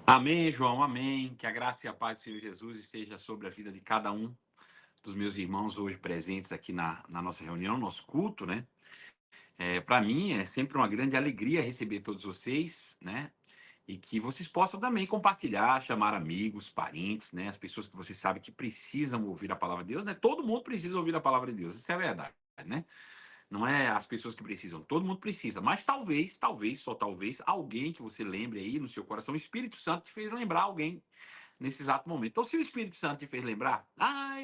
Amém, João, amém. Que a graça e a paz do Senhor Jesus esteja sobre a vida de cada um dos meus irmãos hoje presentes aqui na nossa reunião, nosso culto, né? Para mim é sempre uma grande alegria receber todos vocês, né? E que vocês possam também compartilhar, chamar amigos, parentes, né? As pessoas que vocês sabem que precisam ouvir a palavra de Deus, né? Todo mundo precisa ouvir a palavra de Deus, isso é a verdade, né? Não é as pessoas que precisam, todo mundo precisa, mas talvez, só talvez, alguém que você lembre aí no seu coração, o Espírito Santo te fez lembrar alguém nesse exato momento. Então, se o Espírito Santo te fez lembrar,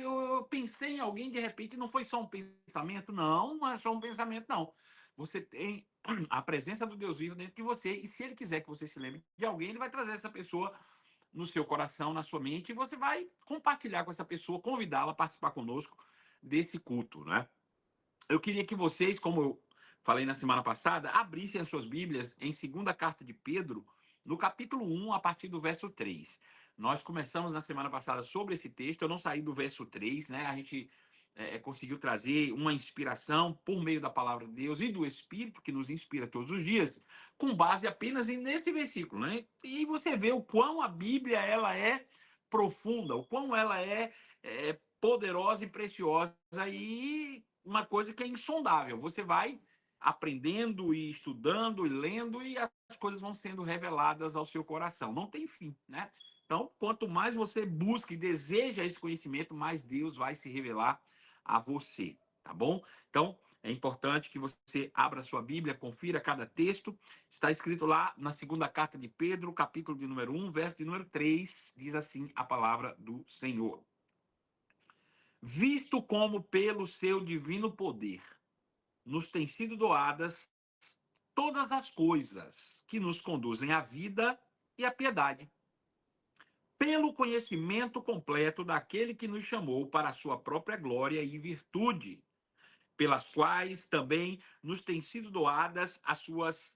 eu pensei em alguém, de repente não foi só um pensamento, não é só um pensamento, não. Você tem a presença do Deus vivo dentro de você, e se ele quiser que você se lembre de alguém, ele vai trazer essa pessoa no seu coração, na sua mente, e você vai compartilhar com essa pessoa, convidá-la a participar conosco desse culto, né? Eu queria que vocês, como eu falei na semana passada, abrissem as suas Bíblias em segunda carta de Pedro, no capítulo 1, a partir do verso 3. Nós começamos na semana passada sobre esse texto, eu não saí do verso 3, né? A gente conseguiu trazer uma inspiração por meio da palavra de Deus e do Espírito, que nos inspira todos os dias, com base apenas nesse versículo, né? E você vê o quão a Bíblia ela é profunda, o quão ela é poderosa e preciosa, e uma coisa que é insondável. Você vai aprendendo e estudando e lendo, e as coisas vão sendo reveladas ao seu coração. Não tem fim, né? Então, quanto mais você busca e deseja esse conhecimento, mais Deus vai se revelar a você, tá bom? Então, é importante que você abra a sua Bíblia, confira cada texto. Está escrito lá na segunda carta de Pedro, capítulo de número 1, verso de número 3, diz assim a palavra do Senhor: visto como pelo seu divino poder nos têm sido doadas todas as coisas que nos conduzem à vida e à piedade, pelo conhecimento completo daquele que nos chamou para a sua própria glória e virtude, pelas quais também nos têm sido doadas as suas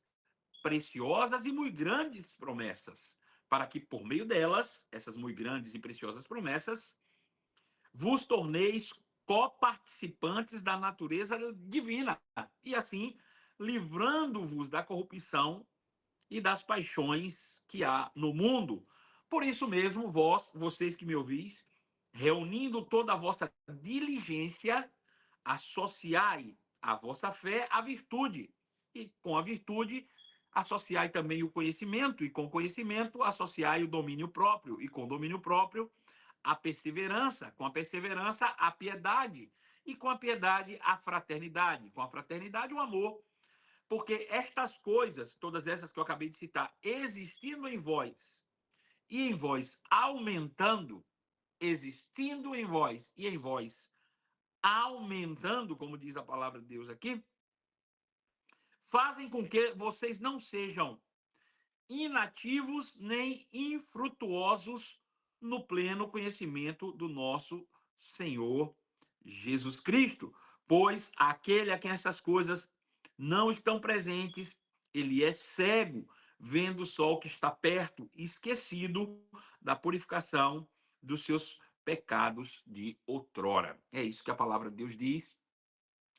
preciosas e muito grandes promessas, para que por meio delas, essas muito grandes e preciosas promessas, vos torneis coparticipantes da natureza divina, e assim livrando-vos da corrupção e das paixões que há no mundo. Por isso mesmo, vocês que me ouvis, reunindo toda a vossa diligência, associai a vossa fé à virtude, e com a virtude associai também o conhecimento, e com o conhecimento associai o domínio próprio, e com o domínio próprio a perseverança, com a perseverança a piedade, e com a piedade a fraternidade, com a fraternidade o amor, porque estas coisas, todas essas que eu acabei de citar, existindo em vós e em vós aumentando, existindo em vós e em vós aumentando, como diz a palavra de Deus aqui, fazem com que vocês não sejam inativos nem infrutuosos no pleno conhecimento do nosso Senhor Jesus Cristo. Pois aquele a quem essas coisas não estão presentes, ele é cego, vendo só o que está perto, esquecido da purificação dos seus pecados de outrora. É isso que a palavra de Deus diz.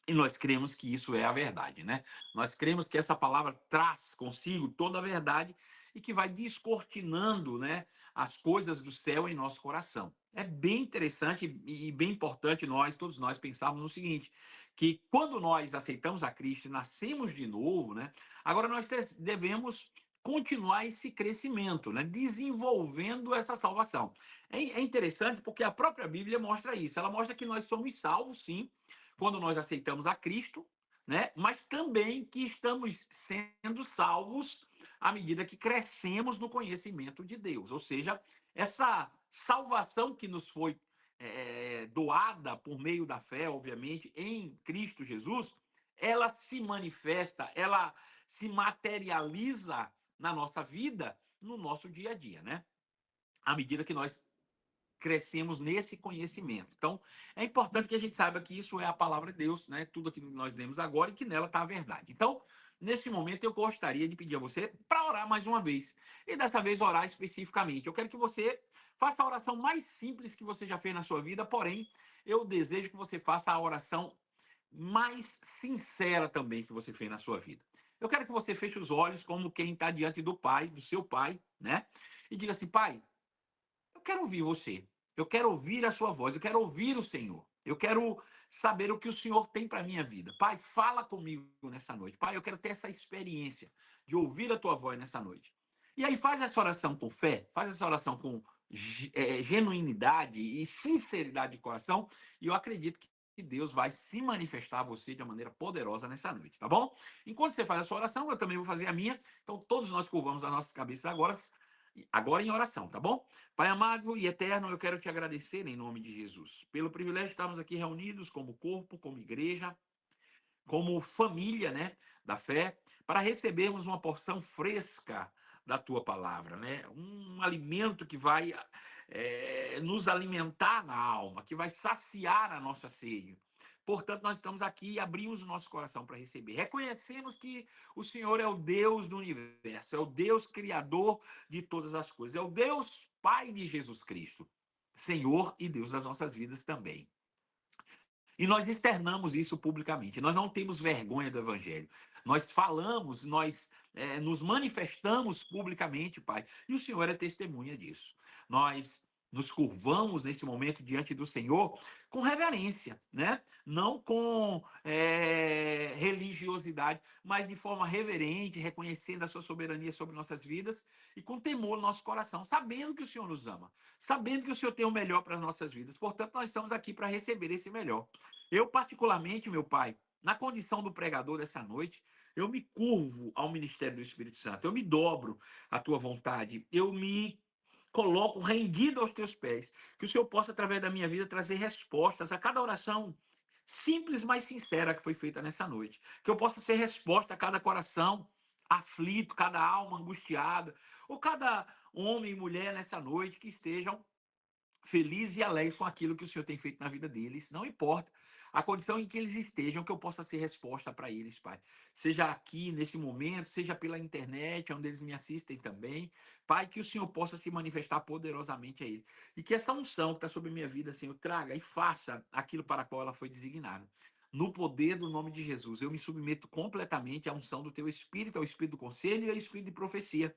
E nós cremos que isso é a verdade, né? Nós cremos que essa palavra traz consigo toda a verdade e que vai descortinando, né, as coisas do céu em nosso coração. É bem interessante e bem importante todos nós pensarmos no seguinte, que quando nós aceitamos a Cristo e nascemos de novo, né, agora nós devemos continuar esse crescimento, né, desenvolvendo essa salvação. É interessante porque a própria Bíblia mostra isso. Ela mostra que nós somos salvos, sim, quando nós aceitamos a Cristo, né? Mas também que estamos sendo salvos à medida que crescemos no conhecimento de Deus. Ou seja, essa salvação que nos foi doada por meio da fé, obviamente, em Cristo Jesus, ela se manifesta, ela se materializa na nossa vida, no nosso dia a dia, né? À medida que nós crescemos nesse conhecimento. Então, é importante que a gente saiba que isso é a palavra de Deus, né? Tudo aquilo que nós lemos agora, e que nela está a verdade. Então, nesse momento, eu gostaria de pedir a você para orar mais uma vez. E dessa vez, orar especificamente. Eu quero que você faça a oração mais simples que você já fez na sua vida, porém, eu desejo que você faça a oração mais sincera também que você fez na sua vida. Eu quero que você feche os olhos como quem está diante do Pai, do seu Pai, né? e diga assim: Pai, eu quero ouvir você. Eu quero ouvir a sua voz. Eu quero ouvir o Senhor. Eu quero saber o que o Senhor tem para a minha vida. Pai, fala comigo nessa noite. Pai, eu quero ter essa experiência de ouvir a tua voz nessa noite. E aí faz essa oração com fé, faz essa oração com genuinidade e sinceridade de coração, e eu acredito que Deus vai se manifestar a você de uma maneira poderosa nessa noite, tá bom? Enquanto você faz a sua oração, eu também vou fazer a minha. Então todos nós curvamos as nossas cabeças agora em oração, tá bom? Pai amado e eterno, eu quero te agradecer em nome de Jesus, pelo privilégio de estarmos aqui reunidos como corpo, como igreja, como família, né, da fé, para recebermos uma porção fresca da tua palavra, né? Um alimento que vai nos alimentar na alma, que vai saciar a nossa sede. Portanto, nós estamos aqui e abrimos o nosso coração para receber. Reconhecemos que o Senhor é o Deus do universo, é o Deus criador de todas as coisas, é o Deus Pai de Jesus Cristo, Senhor e Deus das nossas vidas também. E nós externamos isso publicamente. Nós não temos vergonha do Evangelho. Nós falamos, nós nos manifestamos publicamente, Pai. E o Senhor é testemunha disso. Nós nos curvamos nesse momento diante do Senhor com reverência, né? Não com religiosidade, mas de forma reverente, reconhecendo a sua soberania sobre nossas vidas e com temor no nosso coração, sabendo que o Senhor nos ama, sabendo que o Senhor tem o melhor para as nossas vidas. Portanto, nós estamos aqui para receber esse melhor. Eu, particularmente, meu Pai, na condição do pregador dessa noite, eu me curvo ao ministério do Espírito Santo, eu me dobro à tua vontade, eu me coloco rendido aos teus pés, que o Senhor possa, através da minha vida, trazer respostas a cada oração simples, mas sincera que foi feita nessa noite. Que eu possa ser resposta a cada coração aflito, cada alma angustiada, ou cada homem e mulher nessa noite que estejam felizes e alegres com aquilo que o Senhor tem feito na vida deles, não importa a condição em que eles estejam, que eu possa ser resposta para eles, Pai. Seja aqui, nesse momento, seja pela internet, onde eles me assistem também. Pai, que o Senhor possa se manifestar poderosamente a eles. E que essa unção que está sobre a minha vida, Senhor, traga e faça aquilo para a qual ela foi designada. No poder do nome de Jesus, eu me submeto completamente à unção do Teu Espírito, ao Espírito do conselho e ao Espírito de profecia.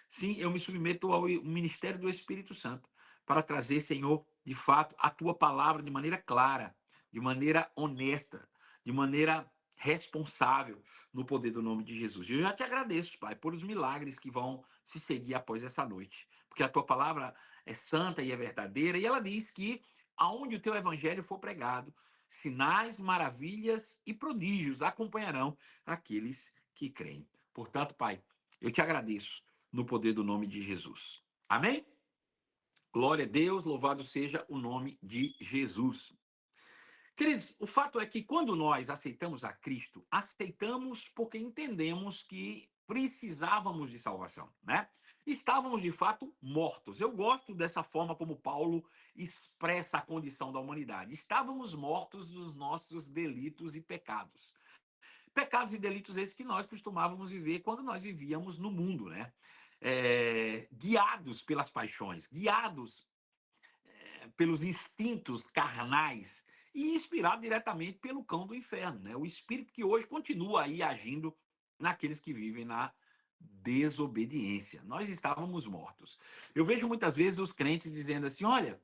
Sim, eu me submeto ao ministério do Espírito Santo para trazer, Senhor, de fato, a tua palavra de maneira clara, de maneira honesta, de maneira responsável, no poder do nome de Jesus. Eu já te agradeço, Pai, por os milagres que vão se seguir após essa noite, porque a tua palavra é santa e é verdadeira, e ela diz que aonde o teu evangelho for pregado, sinais, maravilhas e prodígios acompanharão aqueles que creem. Portanto, Pai, eu te agradeço no poder do nome de Jesus. Amém? Glória a Deus, louvado seja o nome de Jesus. Queridos, o fato é que quando nós aceitamos a Cristo, aceitamos porque entendemos que precisávamos de salvação, né? Estávamos de fato mortos. Eu gosto dessa forma como Paulo expressa a condição da humanidade. Estávamos mortos dos nossos delitos e pecados. Pecados e delitos esses que nós costumávamos viver quando nós vivíamos no mundo, né? Guiados pelas paixões, guiados pelos instintos carnais e inspirado diretamente pelo cão do inferno, né? O espírito que hoje continua aí agindo naqueles que vivem na desobediência. Nós estávamos mortos. Eu vejo muitas vezes os crentes dizendo assim: olha,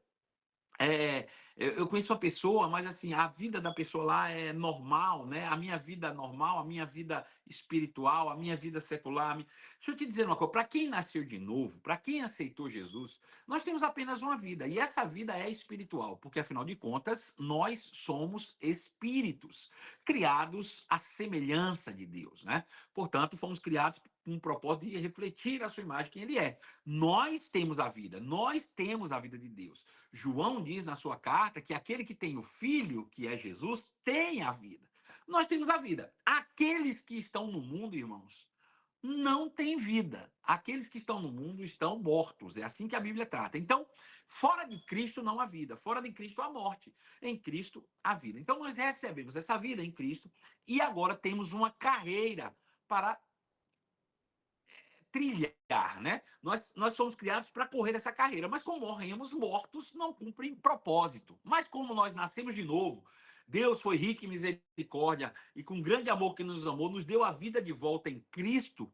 eu conheço uma pessoa, mas assim, a vida da pessoa lá é normal, né? A minha vida normal, a minha vida espiritual, a minha vida secular. Deixa eu te dizer uma coisa: para quem nasceu de novo, para quem aceitou Jesus, nós temos apenas uma vida, e essa vida é espiritual, porque afinal de contas, nós somos espíritos, criados à semelhança de Deus, né? Portanto, fomos criados com um propósito de refletir a sua imagem, quem ele é. Nós temos a vida, nós temos a vida de Deus. João diz na sua carta que aquele que tem o Filho, que é Jesus, tem a vida. Nós temos a vida. Aqueles que estão no mundo, irmãos, não têm vida. Aqueles que estão no mundo estão mortos. É assim que a Bíblia trata. Então, fora de Cristo não há vida. Fora de Cristo há morte. Em Cristo há vida. Então, nós recebemos essa vida em Cristo e agora temos uma carreira para trilhar, né? Nós somos criados para correr essa carreira, mas como morremos mortos, não cumprem propósito. Mas como nós nascemos de novo, Deus foi rico em misericórdia e com grande amor que nos amou, nos deu a vida de volta em Cristo.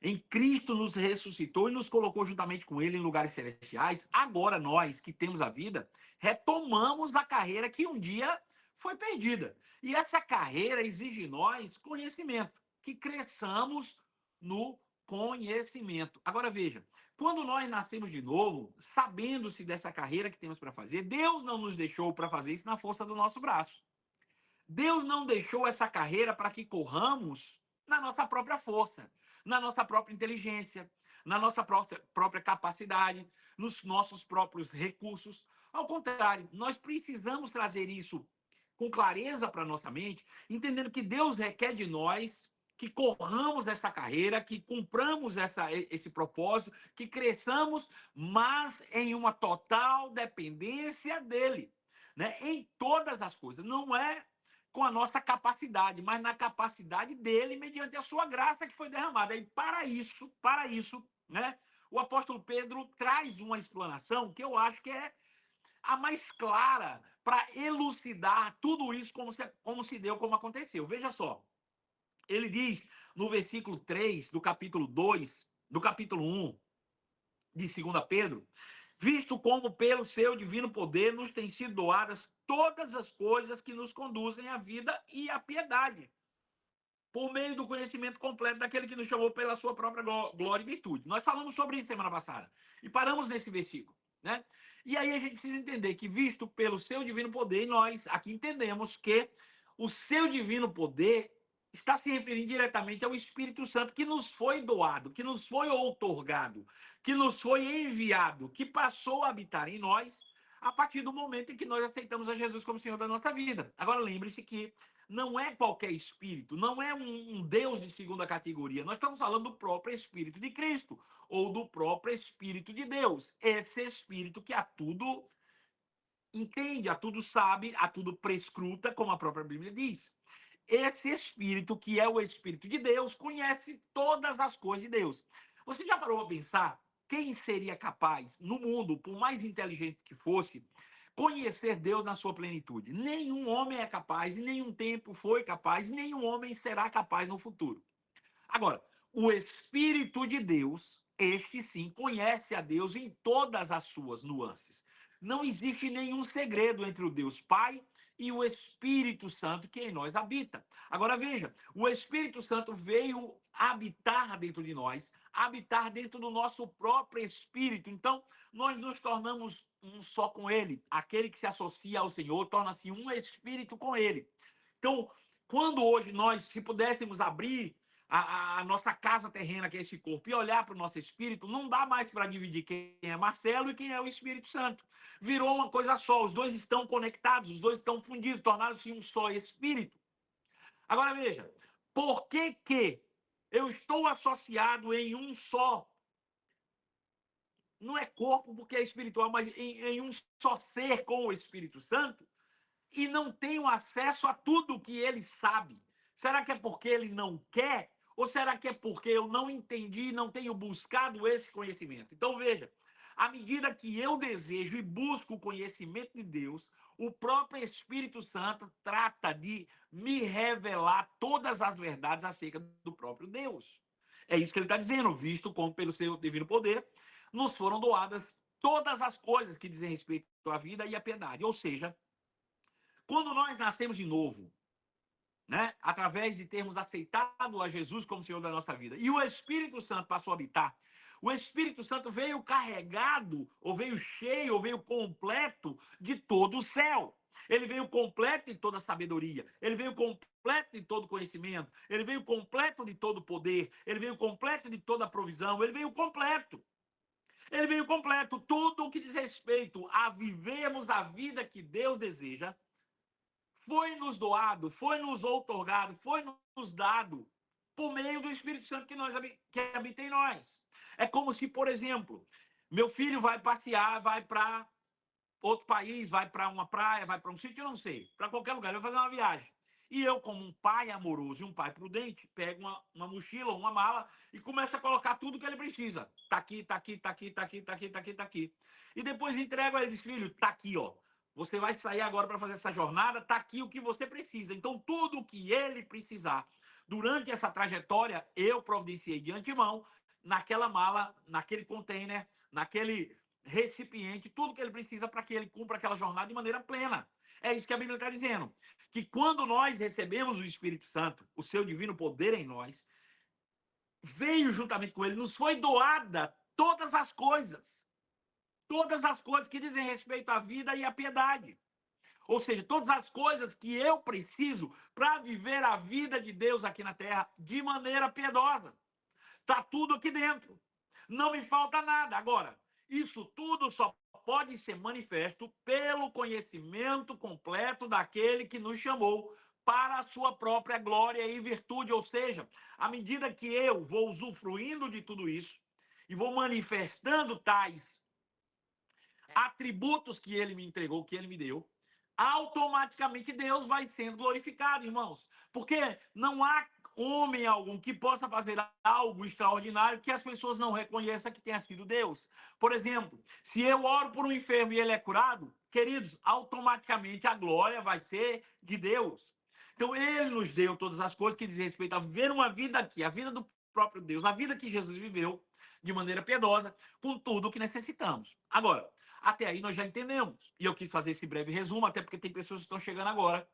Em Cristo nos ressuscitou e nos colocou juntamente com ele em lugares celestiais. Agora nós, que temos a vida, retomamos a carreira que um dia foi perdida. E essa carreira exige de nós conhecimento, que cresçamos no conhecimento. Agora veja, quando nós nascemos de novo, sabendo-se dessa carreira que temos para fazer, Deus não nos deixou para fazer isso na força do nosso braço. Deus não deixou essa carreira para que corramos na nossa própria força, na nossa própria inteligência, na nossa própria capacidade, nos nossos próprios recursos. Ao contrário, nós precisamos trazer isso com clareza para a nossa mente, entendendo que Deus requer de nós que corramos essa carreira, que cumpramos esse propósito, que cresçamos, mas em uma total dependência dele, né? Em todas as coisas. Não é com a nossa capacidade, mas na capacidade dele, mediante a sua graça que foi derramada. E para isso, né, o apóstolo Pedro traz uma explanação que eu acho que é a mais clara para elucidar tudo isso como se deu, como aconteceu. Veja só, ele diz no versículo 3 do capítulo 2, do capítulo 1 de 2 Pedro, visto como pelo seu divino poder nos têm sido doadas todas as coisas que nos conduzem à vida e à piedade, por meio do conhecimento completo daquele que nos chamou pela sua própria glória e virtude. Nós falamos sobre isso semana passada e paramos nesse versículo, né? E aí a gente precisa entender que, visto pelo seu divino poder, nós aqui entendemos que o seu divino poder está se referindo diretamente ao Espírito Santo que nos foi doado, que nos foi outorgado, que nos foi enviado, que passou a habitar em nós a partir do momento em que nós aceitamos a Jesus como Senhor da nossa vida. Agora lembre-se que não é qualquer espírito, não é um Deus de segunda categoria. Nós estamos falando do próprio Espírito de Cristo, ou do próprio Espírito de Deus. Esse Espírito que a tudo entende, a tudo sabe, a tudo prescruta, como a própria Bíblia diz. Esse Espírito, que é o Espírito de Deus, conhece todas as coisas de Deus. Você já parou a pensar quem seria capaz, no mundo, por mais inteligente que fosse, conhecer Deus na sua plenitude? Nenhum homem é capaz, em nenhum tempo foi capaz, nenhum homem será capaz no futuro. Agora, o Espírito de Deus, este sim, conhece a Deus em todas as suas nuances. Não existe nenhum segredo entre o Deus Pai e o Espírito Santo que em nós habita. Agora veja, o Espírito Santo veio habitar dentro de nós, habitar dentro do nosso próprio espírito. Então, nós nos tornamos um só com ele. Aquele que se associa ao Senhor torna-se um espírito com ele. Então, quando hoje nós, se pudéssemos abrir a nossa casa terrena, que é esse corpo, e olhar para o nosso espírito, não dá mais para dividir quem é Marcelo e quem é o Espírito Santo. Virou uma coisa só, os dois estão conectados, os dois estão fundidos, tornaram-se um só espírito. Agora veja, por que eu estou associado em um só? Não é corpo porque é espiritual, mas em um só ser com o Espírito Santo, e não tenho acesso a tudo que ele sabe. Será que é porque ele não quer? Ou será que é porque eu não entendi e não tenho buscado esse conhecimento? Então, veja, à medida que eu desejo e busco o conhecimento de Deus, o próprio Espírito Santo trata de me revelar todas as verdades acerca do próprio Deus. É isso que ele está dizendo, visto como pelo seu divino poder nos foram doadas todas as coisas que dizem respeito à vida e à piedade. Ou seja, quando nós nascemos de novo, né, através de termos aceitado a Jesus como Senhor da nossa vida, e o Espírito Santo passou a habitar, o Espírito Santo veio carregado, ou veio cheio, ou veio completo de todo o céu. Ele veio completo de toda sabedoria, ele veio completo de todo conhecimento, ele veio completo de todo poder, ele veio completo de toda provisão, ele veio completo. Ele veio completo. Tudo o que diz respeito a vivermos a vida que Deus deseja, foi nos doado, foi nos outorgado, foi nos dado por meio do Espírito Santo que habita em nós. É como se, por exemplo, meu filho vai passear, vai para outro país, vai para uma praia, vai para um sítio, eu não sei, para qualquer lugar, vai fazer uma viagem. E eu, como um pai amoroso e um pai prudente, pego uma mochila, uma mala e começo a colocar tudo que ele precisa. Tá aqui, tá aqui, tá aqui, tá aqui, tá aqui, tá aqui, tá aqui. E depois entrego a ele, diz, filho, tá aqui, ó. Você vai sair agora para fazer essa jornada, tá aqui o que você precisa. Então, tudo o que ele precisar durante essa trajetória, eu providenciei de antemão, naquela mala, naquele container, naquele recipiente, tudo que ele precisa para que ele cumpra aquela jornada de maneira plena. É isso que a Bíblia está dizendo. Que quando nós recebemos o Espírito Santo, o seu divino poder em nós, veio juntamente com ele, nos foi doada todas as coisas. Todas as coisas que dizem respeito à vida e à piedade. Ou seja, todas as coisas que eu preciso para viver a vida de Deus aqui na terra de maneira piedosa. Está tudo aqui dentro. Não me falta nada. Agora, isso tudo só pode ser manifesto pelo conhecimento completo daquele que nos chamou para a sua própria glória e virtude. Ou seja, à medida que eu vou usufruindo de tudo isso e vou manifestando tais atributos que ele me entregou, que ele me deu, automaticamente Deus vai sendo glorificado, irmãos. Porque não há homem algum que possa fazer algo extraordinário que as pessoas não reconheçam que tenha sido Deus. Por exemplo, se eu oro por um enfermo e ele é curado, queridos, automaticamente a glória vai ser de Deus. Então, ele nos deu todas as coisas que diz respeito a viver uma vida aqui, a vida do próprio Deus, a vida que Jesus viveu de maneira piedosa, com tudo o que necessitamos. Agora, até aí nós já entendemos. E eu quis fazer esse breve resumo, até porque tem pessoas que estão chegando agora,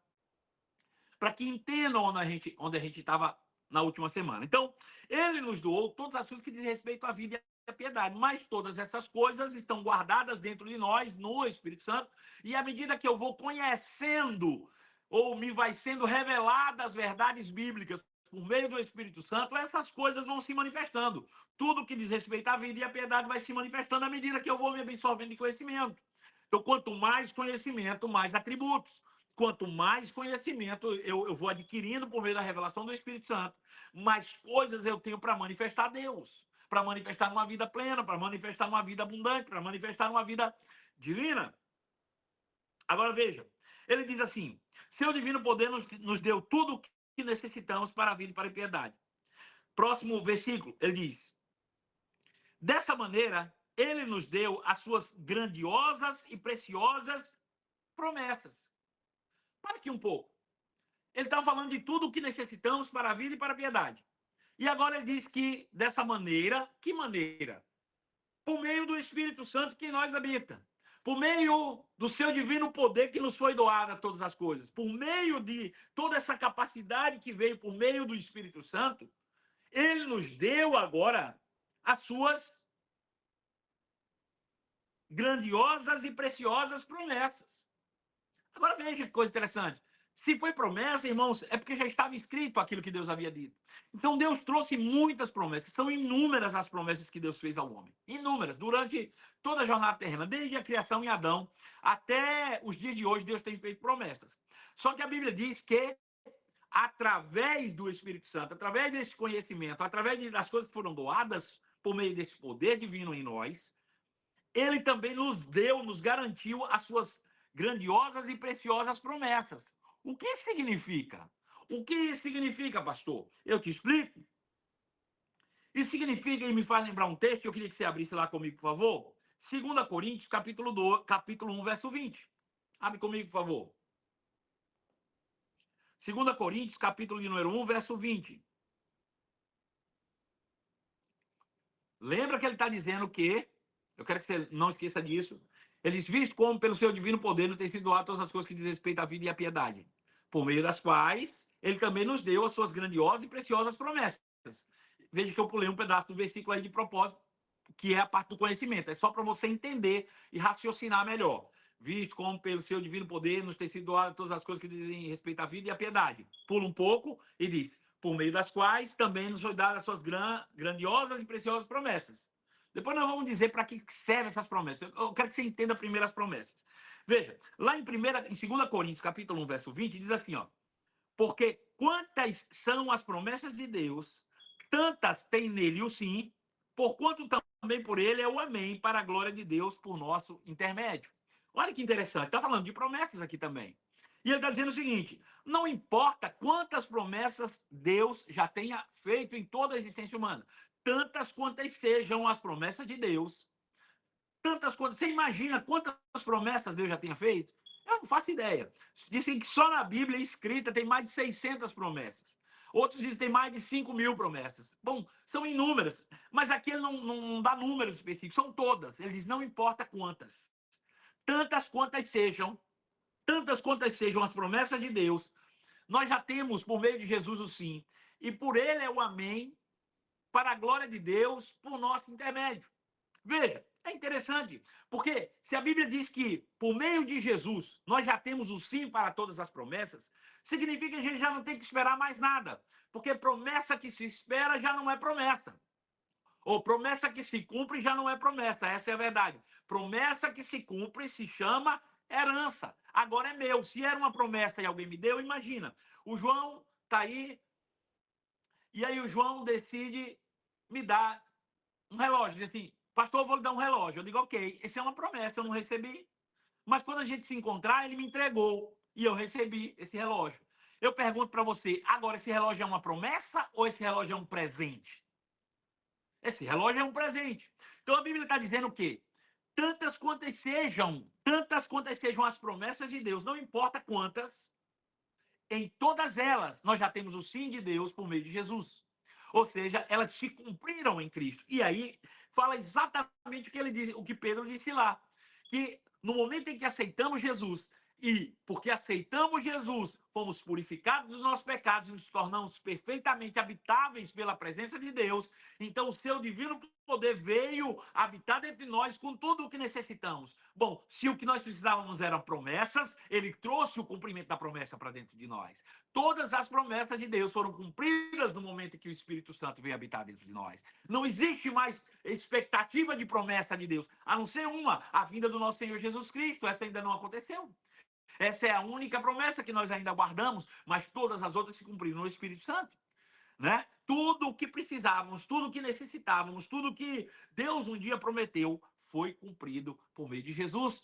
para que entendam onde a gente estava na última semana. Então, ele nos doou todas as coisas que dizem respeito à vida e à piedade, mas todas essas coisas estão guardadas dentro de nós, no Espírito Santo, e à medida que eu vou conhecendo, ou me vai sendo reveladas as verdades bíblicas por meio do Espírito Santo, essas coisas vão se manifestando. Tudo que diz respeito à vida e à piedade vai se manifestando à medida que eu vou me absorvendo de conhecimento. Então, quanto mais conhecimento, mais atributos. Quanto mais conhecimento eu vou adquirindo por meio da revelação do Espírito Santo, mais coisas eu tenho para manifestar a Deus, para manifestar uma vida plena, para manifestar uma vida abundante, para manifestar uma vida divina. Agora veja, ele diz assim: seu divino poder nos deu tudo o que necessitamos para a vida e para a piedade. Próximo versículo, ele diz: dessa maneira, ele nos deu as suas grandiosas e preciosas promessas. Para aqui um pouco. Ele está falando de tudo o que necessitamos para a vida e para a piedade. E agora ele diz que dessa maneira, que maneira? Por meio do Espírito Santo que em nós habita. Por meio do seu divino poder que nos foi doado a todas as coisas. Por meio de toda essa capacidade que veio por meio do Espírito Santo, ele nos deu agora as suas grandiosas e preciosas promessas. Agora veja que coisa interessante. Se foi promessa, irmãos, é porque já estava escrito aquilo que Deus havia dito. Então Deus trouxe muitas promessas. São inúmeras as promessas que Deus fez ao homem. Inúmeras. Durante toda a jornada terrena, desde a criação em Adão até os dias de hoje, Deus tem feito promessas. Só que a Bíblia diz que através do Espírito Santo, através desse conhecimento, através das coisas que foram doadas por meio desse poder divino em nós, ele também nos deu, nos garantiu as suas grandiosas e preciosas promessas. O que significa? O que isso significa, pastor? Eu te explico. Isso significa, e me faz lembrar um texto, que eu queria que você abrisse lá comigo, por favor. 2 Coríntios, capítulo 1, verso 20. Abre comigo, por favor. 2 Coríntios, capítulo de número 1, verso 20. Lembra que ele está dizendo que, eu quero que você não esqueça disso, ele diz: visto como pelo seu divino poder nos tem sido doado todas as coisas que diz respeito à vida e à piedade, por meio das quais ele também nos deu as suas grandiosas e preciosas promessas. Veja que eu pulei um pedaço do versículo aí de propósito, que é a parte do conhecimento. É só para você entender e raciocinar melhor. Visto como pelo seu divino poder nos tem sido doado todas as coisas que dizem respeito à vida e à piedade. Pula um pouco e diz: por meio das quais também nos foi dadas as suas grandiosas e preciosas promessas. Depois nós vamos dizer para que servem essas promessas. Eu quero que você entenda primeiro as promessas. Veja, lá em 2 Coríntios, capítulo 1, verso 20, diz assim, ó: porque quantas são as promessas de Deus, tantas tem nele o sim, porquanto também por ele é o amém, para a glória de Deus por nosso intermédio. Olha que interessante, está falando de promessas aqui também. E ele está dizendo o seguinte: não importa quantas promessas Deus já tenha feito em toda a existência humana, tantas quantas sejam as promessas de Deus, tantas quantas. Você imagina quantas promessas Deus já tenha feito? Eu não faço ideia. Dizem que só na Bíblia escrita tem mais de 600 promessas. Outros dizem que tem mais de 5.000 promessas. Bom, são inúmeras, mas aqui ele não dá números específicos, são todas. Ele diz, não importa quantas. Tantas quantas sejam as promessas de Deus, nós já temos, por meio de Jesus, o sim. E por ele é o amém, para a glória de Deus, por nosso intermédio. Veja, é interessante, porque se a Bíblia diz que, por meio de Jesus, nós já temos o sim para todas as promessas, significa que a gente já não tem que esperar mais nada, porque promessa que se espera já não é promessa. Ou promessa que se cumpre já não é promessa, essa é a verdade. Promessa que se cumpre se chama herança. Agora é meu. Se era uma promessa e alguém me deu, imagina. O João está aí, e aí o João decide me dar um relógio. Diz assim, pastor, eu vou lhe dar um relógio. Eu digo, ok, essa é uma promessa, eu não recebi. Mas quando a gente se encontrar, ele me entregou e eu recebi esse relógio. Eu pergunto para você, agora esse relógio é uma promessa ou esse relógio é um presente? Esse relógio é um presente. Então a Bíblia está dizendo o quê? Tantas quantas sejam as promessas de Deus, não importa quantas, em todas elas nós já temos o sim de Deus por meio de Jesus. Ou seja, elas se cumpriram em Cristo. E aí fala exatamente o que ele disse, o que Pedro disse lá, que no momento em que aceitamos Jesus e porque aceitamos Jesus, fomos purificados dos nossos pecados e nos tornamos perfeitamente habitáveis pela presença de Deus, então o seu divino poder veio habitar dentro de nós com tudo o que necessitamos. Bom, se o que nós precisávamos eram promessas, ele trouxe o cumprimento da promessa para dentro de nós. Todas as promessas de Deus foram cumpridas no momento em que o Espírito Santo veio habitar dentro de nós. Não existe mais expectativa de promessa de Deus, a não ser uma, a vinda do nosso Senhor Jesus Cristo. Essa ainda não aconteceu. Essa é a única promessa que nós ainda guardamos, mas todas as outras se cumpriram no Espírito Santo. Né? Tudo o que precisávamos, tudo o que necessitávamos, tudo que Deus um dia prometeu foi cumprido por meio de Jesus,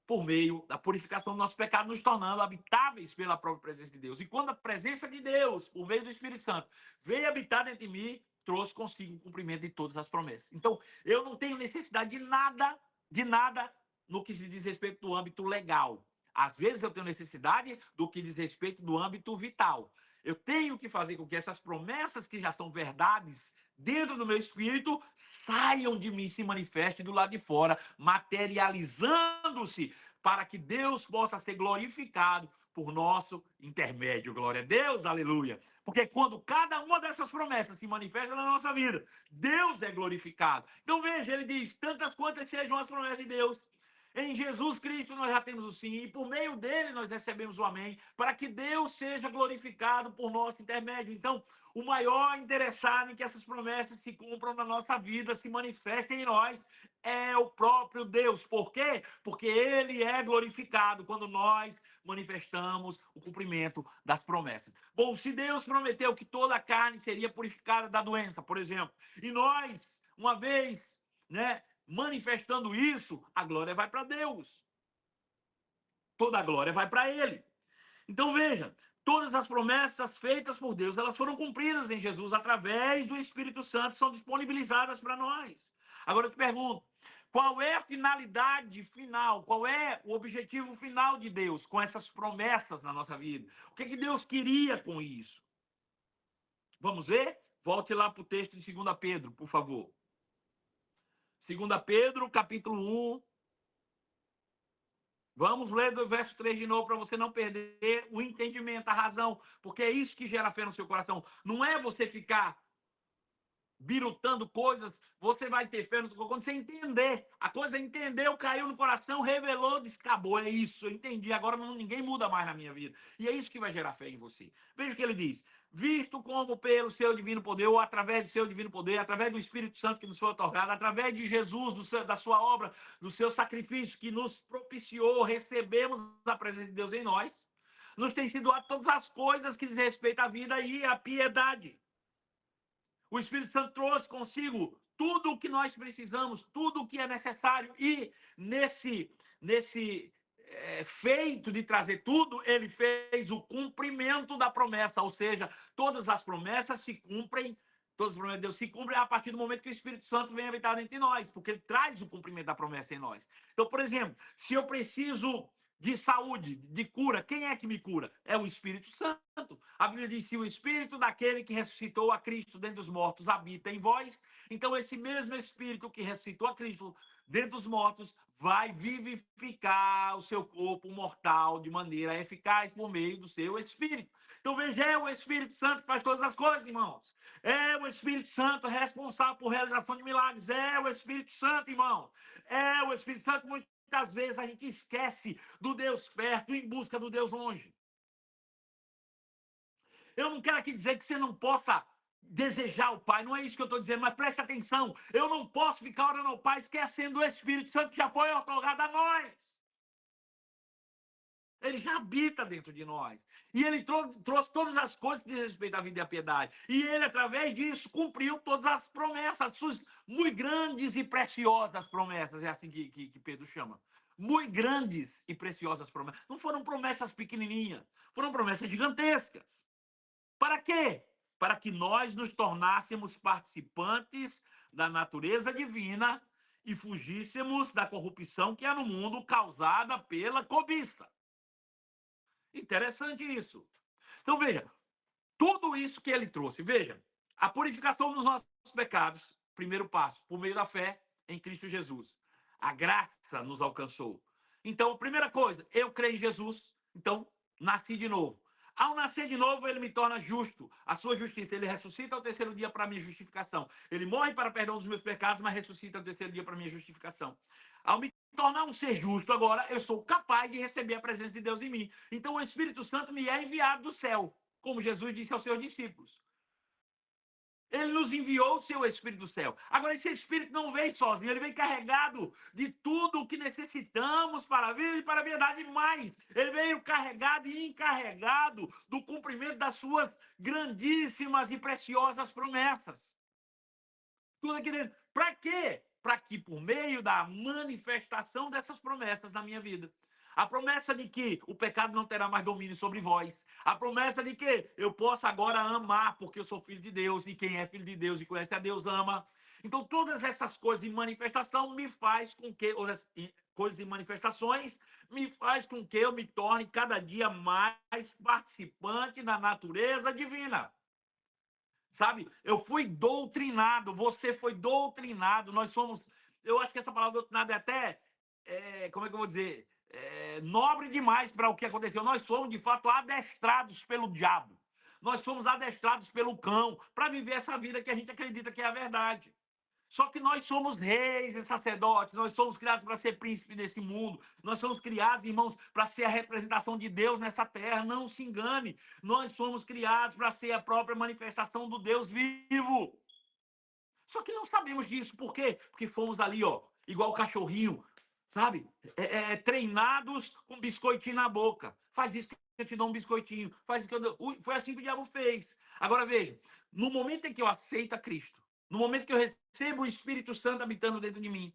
por meio da purificação do nosso pecado, nos tornando habitáveis pela própria presença de Deus. E quando a presença de Deus, por meio do Espírito Santo, veio habitar dentro de mim, trouxe consigo o cumprimento de todas as promessas. Então, eu não tenho necessidade de nada no que se diz respeito do âmbito legal. Às vezes eu tenho necessidade do que diz respeito do âmbito vital. Eu tenho que fazer com que essas promessas que já são verdades dentro do meu espírito saiam de mim, se manifestem do lado de fora, materializando-se para que Deus possa ser glorificado por nosso intermédio. Glória a Deus, aleluia. Porque quando cada uma dessas promessas se manifesta na nossa vida, Deus é glorificado. Então veja, ele diz, tantas quantas sejam as promessas de Deus, em Jesus Cristo nós já temos o sim, e por meio dele nós recebemos o amém, para que Deus seja glorificado por nosso intermédio. Então, o maior interessado em que essas promessas se cumpram na nossa vida, se manifestem em nós, é o próprio Deus. Por quê? Porque ele é glorificado quando nós manifestamos o cumprimento das promessas. Bom, se Deus prometeu que toda a carne seria purificada da doença, por exemplo, e nós, uma vez, né, manifestando isso, a glória vai para Deus. Toda a glória vai para ele. Então veja, todas as promessas feitas por Deus, elas foram cumpridas em Jesus através do Espírito Santo, são disponibilizadas para nós. Agora eu te pergunto, qual é a finalidade final, qual é o objetivo final de Deus com essas promessas na nossa vida? O que Deus queria com isso? Vamos ver? Volte lá para o texto de 2 Pedro, por favor. 2 Pedro, capítulo 1. Vamos ler do verso 3 de novo para você não perder o entendimento, a razão, porque é isso que gera fé no seu coração. Não é você ficar birutando coisas, você vai ter fé quando você entender. A coisa entendeu, caiu no coração, revelou, descabou. É isso, eu entendi. Agora ninguém muda mais na minha vida. E é isso que vai gerar fé em você. Veja o que ele diz. Visto como pelo seu divino poder, ou através do seu divino poder, através do Espírito Santo que nos foi otorgado, através de Jesus, da sua obra, do seu sacrifício que nos propiciou, recebemos a presença de Deus em nós, nos tem sido dado todas as coisas que diz respeito à vida e à piedade. O Espírito Santo trouxe consigo tudo o que nós precisamos, tudo o que é necessário. E nesse feito de trazer tudo, ele fez o cumprimento da promessa. Ou seja, todas as promessas se cumprem, todas as promessas de Deus se cumprem a partir do momento que o Espírito Santo vem habitar dentro de nós, porque ele traz o cumprimento da promessa em nós. Então, por exemplo, se eu preciso de saúde, de cura. Quem é que me cura? É o Espírito Santo. A Bíblia diz que o Espírito daquele que ressuscitou a Cristo dentre os mortos habita em vós. Então, esse mesmo Espírito que ressuscitou a Cristo dentre os mortos vai vivificar o seu corpo mortal de maneira eficaz por meio do seu Espírito. Então, veja, é o Espírito Santo que faz todas as coisas, irmãos. É o Espírito Santo responsável por realização de milagres. É o Espírito Santo, irmão. É o Espírito Santo. Muitas vezes a gente esquece do Deus perto em busca do Deus longe. Eu não quero aqui dizer que você não possa desejar o Pai, não é isso que eu estou dizendo, mas preste atenção. Eu não posso ficar orando ao Pai esquecendo o Espírito Santo que já foi otorgado a nós. Ele já habita dentro de nós. E ele trouxe todas as coisas que diz respeito à vida e à piedade. E ele, através disso, cumpriu todas as promessas, suas muito grandes e preciosas promessas. É assim que Pedro chama. Muito grandes e preciosas promessas. Não foram promessas pequenininhas, foram promessas gigantescas. Para quê? Para que nós nos tornássemos participantes da natureza divina e fugíssemos da corrupção que há no mundo causada pela cobiça. Interessante isso. Então, veja, tudo isso que ele trouxe. Veja, a purificação dos nossos pecados, primeiro passo, por meio da fé em Cristo Jesus. A graça nos alcançou. Então, primeira coisa, eu creio em Jesus, então nasci de novo. Ao nascer de novo, ele me torna justo. A sua justiça, ele ressuscita ao terceiro dia para a minha justificação. Ele morre para perdão dos meus pecados, mas ressuscita ao terceiro dia para a minha justificação. Ao me tornar um ser justo agora, eu sou capaz de receber a presença de Deus em mim. Então, o Espírito Santo me é enviado do céu, como Jesus disse aos seus discípulos. Ele nos enviou o seu Espírito do céu. Agora, esse Espírito não veio sozinho, ele vem carregado de tudo o que necessitamos para a vida e para a verdade mais. Ele veio carregado e encarregado do cumprimento das suas grandíssimas e preciosas promessas. Tudo aqui dentro. Para quê? Para que, por meio da manifestação dessas promessas na minha vida, a promessa de que o pecado não terá mais domínio sobre vós. A promessa de que eu posso agora amar, porque eu sou filho de Deus, e quem é filho de Deus e conhece a Deus ama. Então, todas essas coisas em manifestação me faz com que, coisas em manifestações, me faz com que eu me torne cada dia mais participante da natureza divina. Sabe? Eu fui doutrinado, você foi doutrinado, nós somos. Eu acho que essa palavra doutrinado é até. Como é que eu vou dizer? Nobre demais para o que aconteceu. Nós somos, de fato, adestrados pelo diabo. Nós somos adestrados pelo cão para viver essa vida que a gente acredita que é a verdade. Só que nós somos reis e sacerdotes, nós somos criados para ser príncipe desse mundo, nós somos criados, irmãos, para ser a representação de Deus nessa terra. Não se engane, nós somos criados para ser a própria manifestação do Deus vivo. Só que não sabemos disso, por quê? Porque fomos ali, ó, igual cachorrinho, sabe? Treinados com biscoitinho na boca. Faz isso que eu te dou um biscoitinho, faz isso que eu dou. Foi assim que o diabo fez. Agora veja, no momento em que eu aceito a Cristo, no momento que eu recebo o Espírito Santo habitando dentro de mim,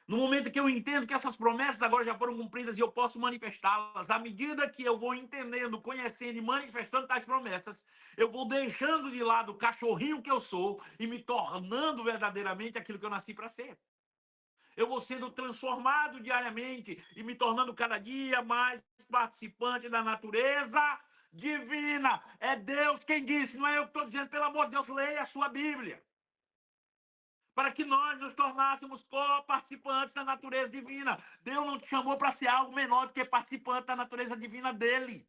no momento que eu entendo que essas promessas agora já foram cumpridas e eu posso manifestá-las, à medida que eu vou entendendo, conhecendo e manifestando tais promessas, eu vou deixando de lado o cachorrinho que eu sou e me tornando verdadeiramente aquilo que eu nasci para ser. Eu vou sendo transformado diariamente e me tornando cada dia mais participante da natureza divina. É Deus quem disse, não é eu que estou dizendo. Pelo amor de Deus, leia a sua Bíblia. Para que nós nos tornássemos co-participantes da natureza divina. Deus não te chamou para ser algo menor do que participante da natureza divina dele.